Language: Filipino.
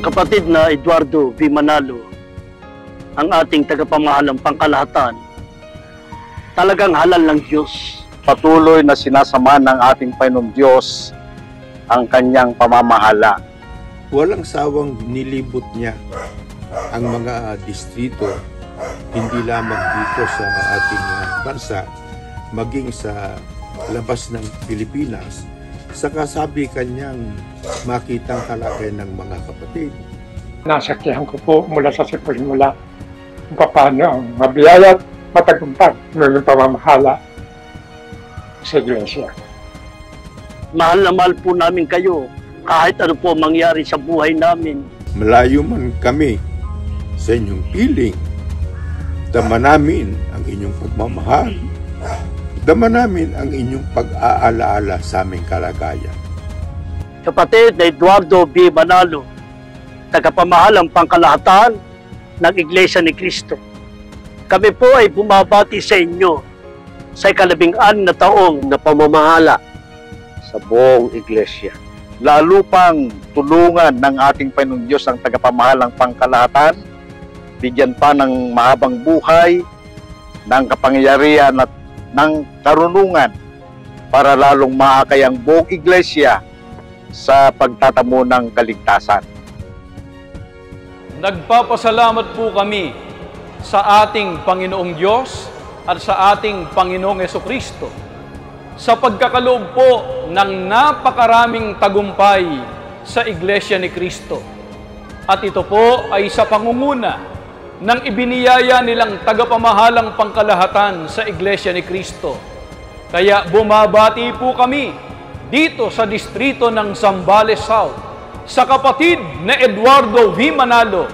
Kapatid na Eduardo V. Manalo, ang ating tagapamahalang pangkalahatan, talagang halal ng Diyos. Patuloy na sinasama ng ating Panginoong Diyos ang kanyang pamamahala. Walang sawang nilibot niya ang mga distrito, hindi lamang dito sa ating bansa, maging sa labas ng Pilipinas, sa kasabi kanyang makitang kalagayan ng mga kapatid. Nasaksihan ko po mula sa simula kung paano ang mabiyaya at matagumpay ng pamamahala sa Iglesia. Mahal na mahal po namin kayo kahit ano po mangyari sa buhay namin. Malayo man kami sa inyong piling, dama namin ang inyong pagmamahal, dama namin ang inyong pag-aalaala sa aming kalagayan. Kapatid na Eduardo B. Manalo, tagapamahalang pangkalahatan ng Iglesia ni Cristo. Kami po ay bumabati sa inyo sa 16 na taong na pamamahala Sa buong Iglesia. Lalo pang tulungan ng ating Panginoong Diyos ang tagapamahalang pangkalahatan, bigyan pa ng mahabang buhay, ng kapangyarihan at ng karunungan para lalong maakay ang buong Iglesia sa pagtatamo ng kaligtasan. Nagpapasalamat po kami sa ating Panginoong Diyos at sa ating Panginoong Jesucristo sa pagkakaloob po ng napakaraming tagumpay sa Iglesia ni Cristo. At ito po ay sa pangunguna ng ibiniyaya nilang tagapamahalang pangkalahatan sa Iglesia ni Cristo. Kaya bumabati po kami dito sa distrito ng Zambales South sa kapatid na Eduardo V. Manalo.